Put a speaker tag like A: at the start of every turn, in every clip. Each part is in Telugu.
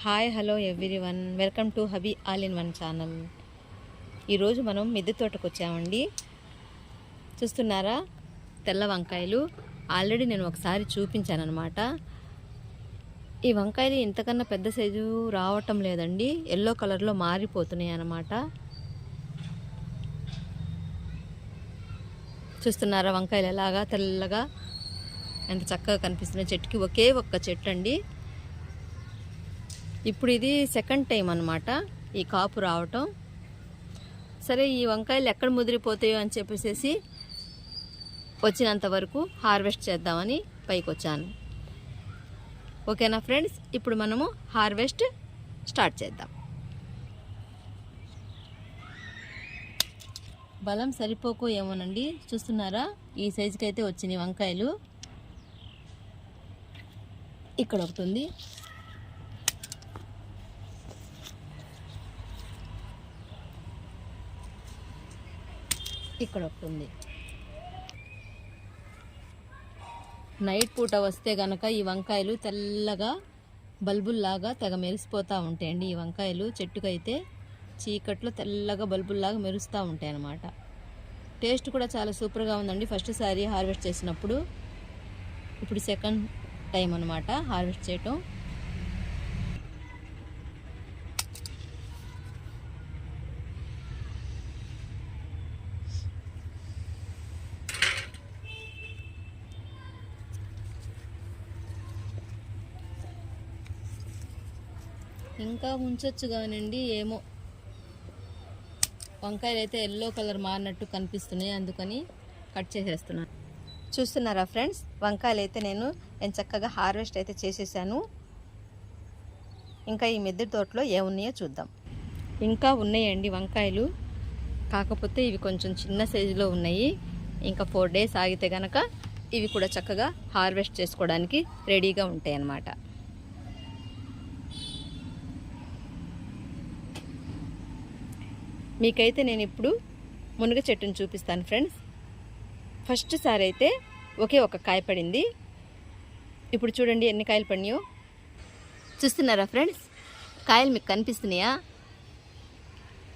A: Hi hello everyone, welcome to hubby all in one channel. ఈరోజు మనం మిద్దె తోటకు వచ్చామండి. చూస్తున్నారా, తెల్ల వంకాయలు. ఆల్రెడీ నేను ఒకసారి చూపించాను అనమాట. ఈ వంకాయలు ఇంతకన్నా పెద్ద సైజు రావటం లేదండి, ఎల్లో కలర్లో మారిపోతున్నాయి అన్నమాట. చూస్తున్నారా వంకాయలు ఎలాగా తెల్లగా ఎంత చక్కగా కనిపిస్తున్నాయి. చెట్టుకి ఒకే ఒక్క చెట్టు అండి. ఇప్పుడు ఇది సెకండ్ టైం అన్నమాట ఈ కాపు రావటం. సరే, ఈ వంకాయలు ఎక్కడ ముదిరిపోతాయో అని చెప్పేసి వచ్చినంత వరకు హార్వెస్ట్ చేద్దామని పైకి వచ్చాను. ఓకేనా ఫ్రెండ్స్, ఇప్పుడు మనము హార్వెస్ట్ స్టార్ట్ చేద్దాం. బలం సరిపోకో ఏమోనండి, చూస్తున్నారా ఈ సైజుకి అయితే వచ్చినాయి వంకాయలు. ఇక్కడ ఒకటి ఉంది, ఇక్కడ ఒకటి ఉంది. నైట్ పూట వస్తే గనక ఈ వంకాయలు తెల్లగా బల్బుల్లాగా తెగ మెరిసిపోతూ ఉంటాయండి. ఈ వంకాయలు చెట్టుకైతే చీకట్లో తెల్లగా బల్బుల్లాగా మెరుస్తూ ఉంటాయి అన్నమాట. టేస్ట్ కూడా చాలా సూపర్గా ఉందండి. ఫస్ట్ సారి హార్వెస్ట్ చేసినప్పుడు, ఇప్పుడు సెకండ్ టైం అన్నమాట హార్వెస్ట్ చేయటం. ఇంకా ఉంచొచ్చు కానండి, ఏమో వంకాయలు అయితే ఎల్లో కలర్ మారినట్టు కనిపిస్తున్నాయి, అందుకని కట్ చేసేస్తున్నాను. చూస్తున్నారా ఫ్రెండ్స్, వంకాయలు అయితే నేను చక్కగా హార్వెస్ట్ అయితే చేసేసాను. ఇంకా ఈ మిద్దె తోటలో ఏమున్నాయో చూద్దాం. ఇంకా ఉన్నాయండి వంకాయలు, కాకపోతే ఇవి కొంచెం చిన్న సైజులో ఉన్నాయి. ఇంకా 4 days ఆగితే కనుక ఇవి కూడా చక్కగా హార్వెస్ట్ చేసుకోవడానికి రెడీగా ఉంటాయి అన్నమాట. మీకైతే నేను ఇప్పుడు మునగ చెట్టును చూపిస్తాను ఫ్రెండ్స్. ఫస్ట్ సారి అయితే ఒకే ఒక కాయ పడింది. ఇప్పుడు చూడండి ఎన్ని కాయలు పడినాయో. చూస్తున్నారా ఫ్రెండ్స్, కాయలు మీకు కనిపిస్తున్నాయా?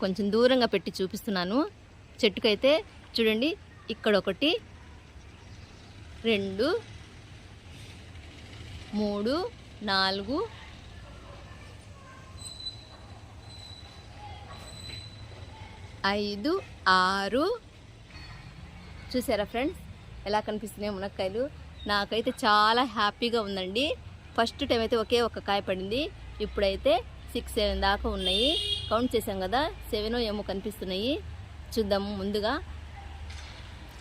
A: కొంచెం దూరంగా పెట్టి చూపిస్తున్నాను. చెట్టుకైతే చూడండి, ఇక్కడ 1 2 3 4 5 6 చూసారా ఫ్రెండ్స్ ఎలా కనిపిస్తున్నాయి మునక్కాయలు. నాకైతే చాలా హ్యాపీగా ఉందండి. ఫస్ట్ టైం అయితే ఒకే ఒక కాయ పడింది, ఇప్పుడైతే 6 7 దాకా ఉన్నాయి. కౌంట్ చేసాం కదా, 7 ఏమో కనిపిస్తున్నాయి. చూద్దాము. ముందుగా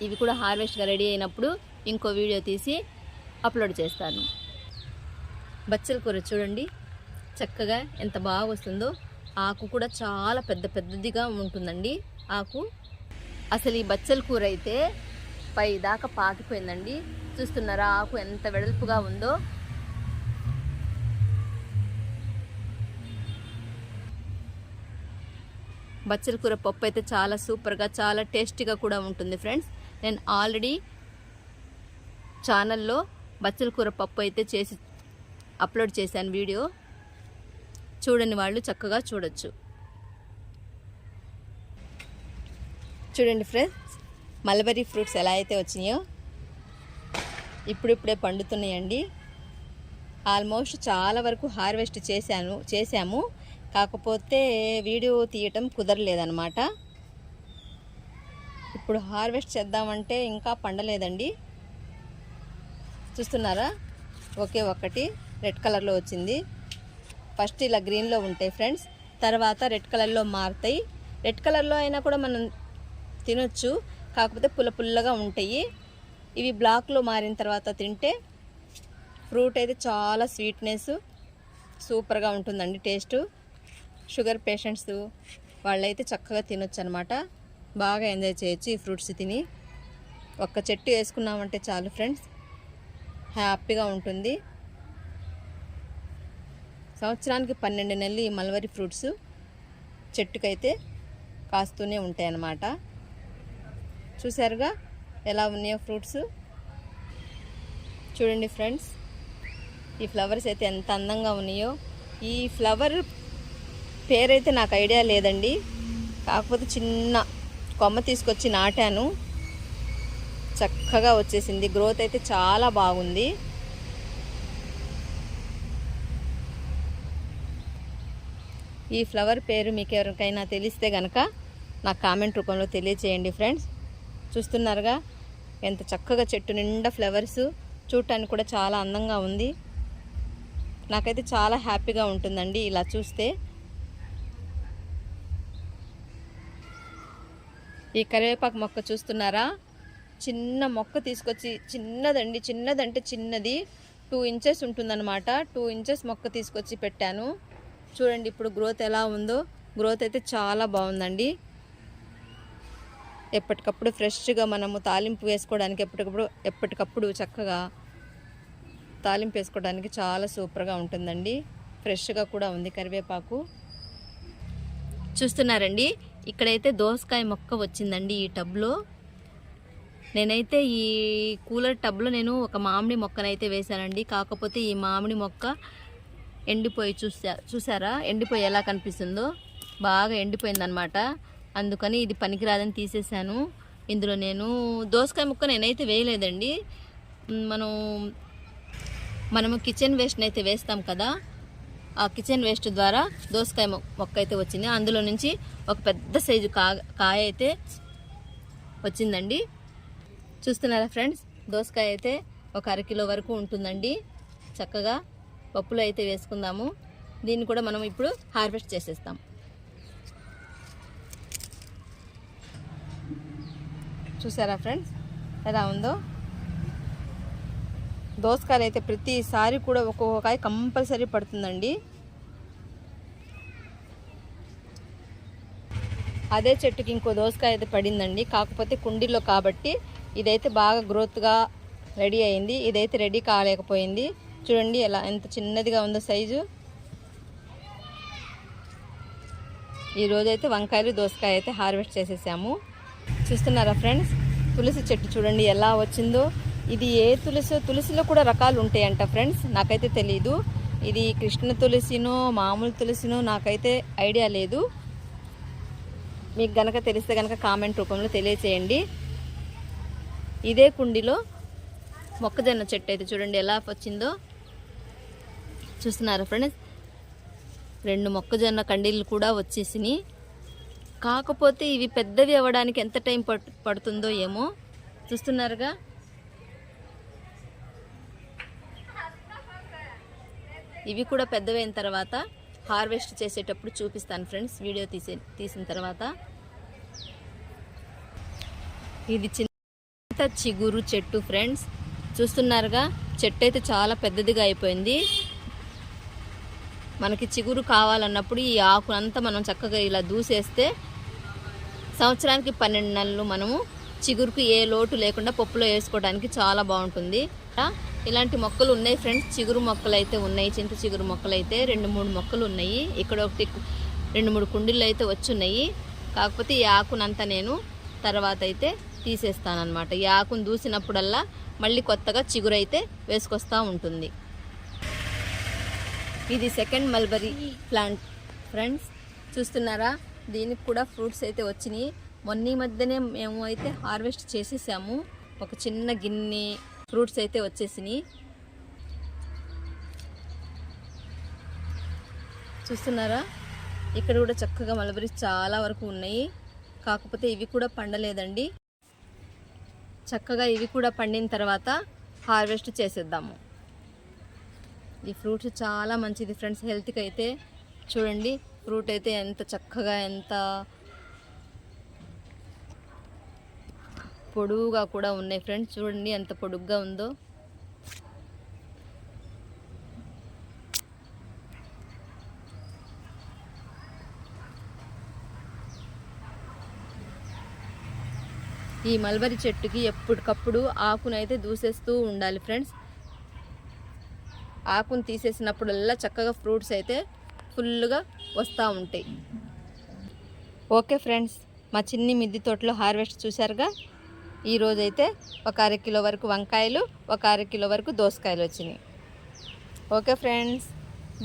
A: ఇవి కూడా హార్వెస్ట్గా రెడీ అయినప్పుడు ఇంకో వీడియో తీసి అప్లోడ్ చేస్తాను. బచ్చల కూర చూడండి చక్కగా ఎంత బాగా వస్తుందో. ఆకు కూడా చాలా పెద్దదిగా ఉంటుందండి ఆకు. అసలు ఈ బచ్చల కూర అయితే పై దాకా పాకిపోయిందండి. చూస్తున్నారా ఆకు ఎంత వెడల్పుగా ఉందో. బచ్చల కూర పప్పు అయితే చాలా సూపర్గా, చాలా టేస్టీగా కూడా ఉంటుంది ఫ్రెండ్స్. నేను ఆల్రెడీ ఛానల్లో బచ్చల కూర పప్పు అయితే చేసి అప్లోడ్ చేశాను వీడియో. చూడని వాళ్ళు చక్కగా చూడొచ్చు. చూడండి ఫ్రెండ్స్, మల్బరీ ఫ్రూట్స్ ఎలా అయితే వచ్చినాయో ఇప్పుడిప్పుడే పండుతున్నాయండి. ఆల్మోస్ట్ చాలా వరకు హార్వెస్ట్ చేశాము, కాకపోతే వీడియో తీయటం కుదరలేదన్నమాట. ఇప్పుడు హార్వెస్ట్ చేద్దామంటే ఇంకా పండలేదండి. చూస్తున్నారా, ఒకే ఒకటి రెడ్ కలర్లో వచ్చింది. ఫస్ట్ ఇలా గ్రీన్లో ఉంటాయి ఫ్రెండ్స్, తర్వాత రెడ్ కలర్లో మారుతాయి. రెడ్ కలర్లో అయినా కూడా మనం తినొచ్చు, కాకపోతే పుల్లగా ఉంటాయి. ఇవి బ్లాక్లో మారిన తర్వాత తింటే ఫ్రూట్ అయితే చాలా స్వీట్నెస్ సూపర్గా ఉంటుందండి టేస్ట్. షుగర్ పేషెంట్స్ వాళ్ళైతే చక్కగా తినొచ్చు అనమాట. బాగా ఎంజాయ్ చేయొచ్చు ఈ ఫ్రూట్స్ తిని. ఒక్క చెట్టు వేసుకున్నామంటే చాలు ఫ్రెండ్స్, హ్యాపీగా ఉంటుంది. సంవత్సరానికి 12 నెలలు ఈ మల్బరీ ఫ్రూట్స్ చెట్టుకైతే కాస్తూనే ఉంటాయి అన్నమాట. చూసారుగా ఎలా ఉన్నాయో ఫ్రూట్స్. చూడండి ఫ్రెండ్స్, ఈ ఫ్లవర్స్ అయితే ఎంత అందంగా ఉన్నాయో. ఈ ఫ్లవర్ పేరైతే నాకు ఐడియా లేదండి, కాకపోతే చిన్న కొమ్మ తీసుకొచ్చి నాటాను, చక్కగా వచ్చేసింది. గ్రోత్ అయితే చాలా బాగుంది. ఈ ఫ్లవర్ పేరు మీకు ఎవరికైనా తెలిస్తే కనుక నాకు కామెంట్ రూపంలో తెలియచేయండి ఫ్రెండ్స్. చూస్తున్నారుగా ఎంత చక్కగా చెట్టు నిండా ఫ్లవర్స్, చూడటానికి కూడా చాలా అందంగా ఉంది. నాకైతే చాలా హ్యాపీగా ఉంటుందండి ఇలా చూస్తే. ఈ కరివేపాకు మొక్క చూస్తున్నారా, చిన్న మొక్క తీసుకొచ్చి, చిన్నదంటే చిన్నది 2 ఇంచెస్ ఉంటుందన్నమాట. 2 ఇంచెస్ మొక్క తీసుకొచ్చి పెట్టాను. చూడండి ఇప్పుడు గ్రోత్ ఎలా ఉందో. గ్రోత్ అయితే చాలా బాగుందండి. ఎప్పటికప్పుడు ఫ్రెష్గా మనము తాలింపు వేసుకోవడానికి ఎప్పటికప్పుడు చక్కగా తాలింపు వేసుకోవడానికి చాలా సూపర్గా ఉంటుందండి. ఫ్రెష్గా కూడా ఉంది కరివేపాకు. చూస్తున్నారండి, ఇక్కడైతే దోసకాయ మొక్క వచ్చిందండి ఈ టబ్లో. నేనైతే ఈ కూలర్ టబ్లో నేను ఒక మామిడి మొక్కనైతే వేశానండి. కాకపోతే ఈ మామిడి మొక్క ఎండిపోయి చూసారా, ఎండిపోయి ఎలా కనిపిస్తుందో, బాగా ఎండిపోయిందనమాట. అందుకని ఇది పనికిరాదని తీసేసాను. ఇందులో నేను దోసకాయ ముక్క నేనైతే వేయలేదండి. మనము కిచెన్ వేస్ట్ని అయితే వేస్తాం కదా, ఆ కిచెన్ వేస్ట్ ద్వారా దోసకాయ మొక్క అయితే వచ్చింది. అందులో నుంచి ఒక పెద్ద సైజు కాయ అయితే వచ్చిందండి. చూస్తున్నారా ఫ్రెండ్స్, దోసకాయ అయితే ఒక 1/2 కిలో వరకు ఉంటుందండి. చక్కగా పప్పులో అయితే వేసుకుందాము. దీన్ని కూడా మనం ఇప్పుడు హార్వెస్ట్ చేసేస్తాం. చూసారా ఫ్రెండ్స్ ఎలా ఉందో. దోసకాయలు అయితే ప్రతిసారి కూడా ఒక్కొక్క కాయ కంపల్సరీ పడుతుందండి. అదే చెట్టుకి ఇంకో దోసకాయ అయితే పడిందండి, కాకపోతే కుండీలో కాబట్టి ఇదైతే బాగా గ్రోత్గా రెడీ అయింది. ఇదైతే రెడీ కాలేకపోయింది. చూడండి ఎంత చిన్నదిగా ఉందో సైజు. ఈరోజైతే వంకాయలు దోసకాయ అయితే హార్వెస్ట్ చేసేసాము. చూస్తున్నారా ఫ్రెండ్స్, తులసి చెట్టు చూడండి ఎలా వచ్చిందో. ఇది ఏ తులసిలో కూడా రకాలు ఉంటాయంట ఫ్రెండ్స్, నాకైతే తెలీదు. ఇది కృష్ణ తులసినో మామూలు తులసినో నాకైతే ఐడియా లేదు. మీకు గనక తెలిస్తే గనక కామెంట్ రూపంలో తెలియచేయండి. ఇదే కుండీలో మొక్కజొన్న చెట్టు అయితే చూడండి ఎలా వచ్చిందో. చూస్తున్నారా ఫ్రెండ్స్, 2 మొక్కజొన్న కండీలు కూడా వచ్చేసినాయి. కాకపోతే ఇవి పెద్దవి అవ్వడానికి ఎంత టైం పడుతుందో ఏమో. చూస్తున్నారుగా, ఇవి కూడా పెద్దవైన తర్వాత హార్వెస్ట్ చేసేటప్పుడు చూపిస్తాను ఫ్రెండ్స్, వీడియో తీసిన తర్వాత. ఇది చిన్న చిగురు చెట్టు ఫ్రెండ్స్. చూస్తున్నారుగా, చెట్టు అయితే చాలా పెద్దదిగా అయిపోయింది. మనకి చిగురు కావాలన్నప్పుడు ఈ ఆకునంతా మనం చక్కగా ఇలా దూసేస్తే సంవత్సరానికి 12 నెలలు మనము చిగురుకు ఏ లోటు లేకుండా పప్పులో వేసుకోవడానికి చాలా బాగుంటుంది. ఇలాంటి మొక్కలు ఉన్నాయి ఫ్రెండ్స్, చిగురు మొక్కలు అయితే ఉన్నాయి. చింత చిగురు మొక్కలు అయితే 2-3 మొక్కలు ఉన్నాయి. ఇక్కడ 2-3 కుండీలు అయితే వచ్చున్నాయి. కాకపోతే ఈ ఆకునంతా నేను తర్వాత అయితే తీసేస్తానన్నమాట. ఈ ఆకును దూసినప్పుడల్లా మళ్ళీ కొత్తగా చిగురు అయితే వేసుకొస్తూ ఉంటుంది. ఇది సెకండ్ మల్బరీ ప్లాంట్ ఫ్రెండ్స్. చూస్తున్నారా, దీనికి కూడా ఫ్రూట్స్ అయితే వచ్చినాయి. మొన్న మధ్యనే మేము అయితే హార్వెస్ట్ చేసేసాము. ఒక చిన్న గిన్నె ఫ్రూట్స్ అయితే వచ్చేసినాయి. చూస్తున్నారా, ఇక్కడ కూడా చక్కగా మల్బరీస్ చాలా వరకు ఉన్నాయి. కాకపోతే ఇవి కూడా పండలేదండి. చక్కగా ఇవి కూడా పండిన తర్వాత హార్వెస్ట్ చేసేద్దాము. ఈ ఫ్రూట్స్ చాలా మంచిది ఫ్రెండ్స్ హెల్త్కి అయితే. చూడండి ఫ్రూట్ అయితే ఎంత చక్కగా, ఎంత పొడువుగా కూడా ఉన్నాయి ఫ్రెండ్స్. చూడండి ఎంత పొడుగ్గా ఉందో. ఈ మల్బరీ చెట్టుకి ఎప్పటికప్పుడు ఆకునైతే దూసేస్తూ ఉండాలి ఫ్రెండ్స్. ఆకును తీసేసినప్పుడల్లా చక్కగా ఫ్రూట్స్ అయితే ఫుల్గా వస్తూ ఉంటాయి. ఓకే ఫ్రెండ్స్, మా చిన్ని మిద్దె తోటలో హార్వెస్ట్ చూశారుగా. ఈరోజైతే ఒక 1/2 కిలో వరకు వంకాయలు, ఒక 1/2 కిలో వరకు దోసకాయలు వచ్చినాయి. Okay friends.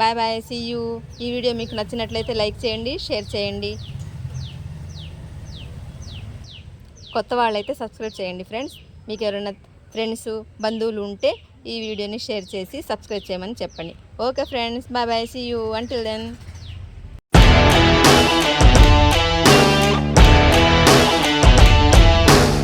A: Bye bye, see you. ఈ వీడియో మీకు నచ్చినట్లయితే లైక్ చేయండి, షేర్ చేయండి. కొత్త వాళ్ళైతే సబ్స్క్రైబ్ చేయండి ఫ్రెండ్స్. మీకు ఎవరైనా ఫ్రెండ్స్ బంధువులు ఉంటే ఈ వీడియోని షేర్ చేసి సబ్స్క్రైబ్ చేయమని చెప్పండి. Okay friends, bye bye, see you until then.